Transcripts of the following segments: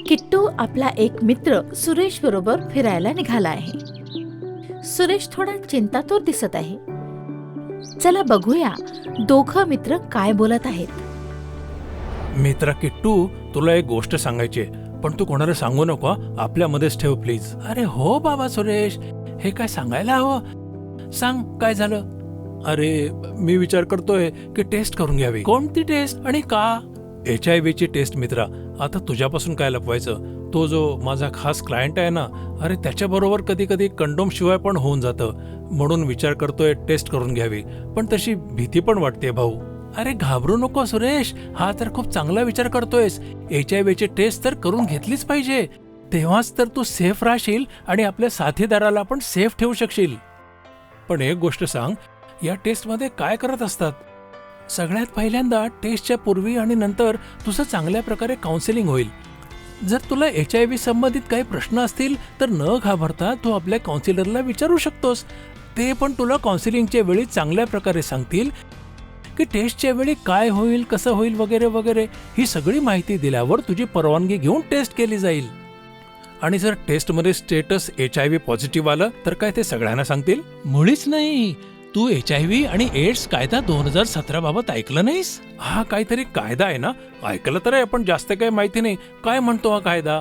किट्टू आपला एक मित्र सुरेश बरोबर फिरायला निघाला आहे. सुरेश थोडा चिंतातूर दिसत आहे. चला बघूया दोघं मित्र काय बोलत आहेत. मित्रा किट्टू, तुला एक गोष्ट सांगायची आहे, पण तू कोणाला सांगू नको, आपल्यामध्येच ठेव प्लीज. अरे हो बाबा सुरेश, हे काय सांगायला हवं. सांग काय झालं. अरे मी विचार करतोय की टेस्ट करून घ्यावी. कोणती टेस्ट आणि का? HIV ची टेस्ट मित्रा. आता तुझ्यापासून काय लपवायचं. तो जो माझा खास क्लायंट आहे ना, अरे त्याच्याबरोबर कधी कधी कंडोम शिवाय पण होऊन जातं. म्हणून विचार करतोय टेस्ट करून घ्यावी, पण तशी भीती पण वाटते भाऊ. अरे घाबरू नको सुरेश, हा तर खूप चांगला विचार करतोयस. HIV ची टेस्ट तर करून घेतलीच पाहिजे. तेव्हाच तर तू सेफ राहशील आणि आपल्या साथीदाराला पण सेफ ठेवू शकशील. पण एक गोष्ट सांग, या टेस्टमध्ये काय करत असतात? सगळ्यात पहिल्यांदा टेस्टच्या पूर्वी आणि नंतर तुझं चांगल्या प्रकारे काउन्सिलिंग होईल. जर तुला HIV संबंधित काही प्रश्न असतील तर न घाबरता तू आपल्या काउन्सिलरला विचारू शकतोस. ते पण तुला काउन्सिलिंगच्या वेळी चांगल्या प्रकारे सांगतील की टेस्टच्या वेळी काय होईल, कसं होईल वगैरे वगैरे. ही सगळी माहिती दिल्यावर तुझी परवानगी घेऊन टेस्ट केली जाईल. आणि जर टेस्टमध्ये स्टेटस HIV पॉझिटिव्ह आलं तर काय ते सगळ्यांना सांगतील? मुळीच नाही. तू HIV आणि एड्स कायदा 2017 बाबत ऐकलं नाहीस? हा काहीतरी कायदा आहे ना, ऐकलं तर आहे पण जास्त काही माहिती नाही. काय म्हणतो हा कायदा?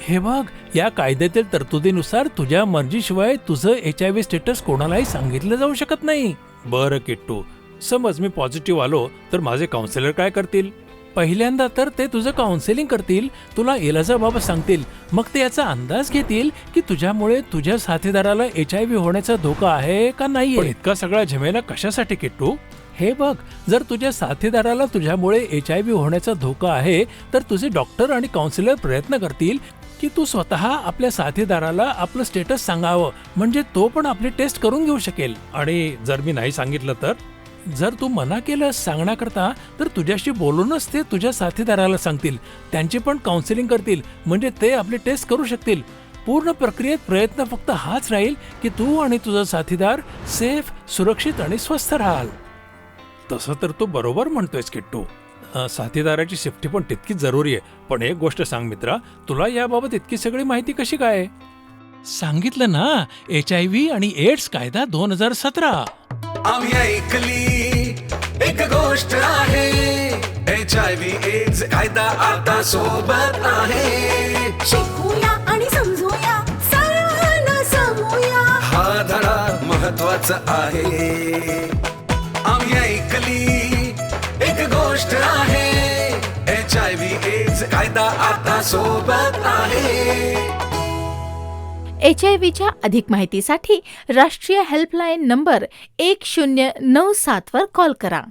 हे बघ, या कायद्यातील तरतुदीनुसार तुझ्या मर्जीशिवाय तुझं HIV स्टेटस कोणालाही सांगितलं जाऊ शकत नाही. बरं किट्टू, समज मी पॉझिटिव्ह आलो तर माझे काउन्सिलर काय करतील? पहिल्यांदा तर ते तुझं काउन्सिलिंग करतील, तुला इलाजाबाबत सांगतील. मग ते याचा अंदाज घेतील की तुझ्यामुळे तुझ्या साथीदाराला HIV होण्याचा धोका आहे का नाही. इतका सगळा झमेला कशासाठी किट्टू? हे बघ, जर तुझ्या साथीदाराला तुझ्यामुळे HIV होण्याचा धोका आहे तर तुझे डॉक्टर आणि काउन्सिलर प्रयत्न करतील की तू स्वतः आपल्या साथीदाराला आपलं स्टेटस सांगावं, म्हणजे तो पण आपली टेस्ट करून घेऊ शकेल. आणि जर मी नाही सांगितलं तर? जर तू मना केलं सांगण्याकरता तर तुझ्याशी बोलूनच ते तुझ्या साथीदाराला सांगतील. त्यांची पण काउन्सिलिंग करतील, म्हणजे ते आपली टेस्ट करू शकतील. पूर्ण प्रक्रियेत प्रयत्न फक्त हाच राहील की तू आणि तुझा साथीदार सेफ, सुरक्षित आणि स्वस्थ राहाल. तसं तर तू बरोबर म्हणतोयस किट्टू. साथीदाराची सेफ्टी पण तितकीच जरुरी आहे. पण एक गोष्ट सांग मित्रा, तुला याबाबत इतकी सगळी माहिती कशी काय? सांगितलं ना, HIV आणि एड्स कायदा 2017. आम्ही ऐकली एक गोष्ट आहे, HIV एड्स कायदा आता सोबत आहे. शिकूया आणि समजूया, सर्वांना समूया, हा धडा महत्वाचा आहे. आम्ही ऐकली एक गोष्ट आहे, HIV एड्स कायदा आता सोबत आहे. HIVच्या अधिक माहितीसाठी राष्ट्रीय हेल्पलाईन नंबर 1097 वर कॉल करा.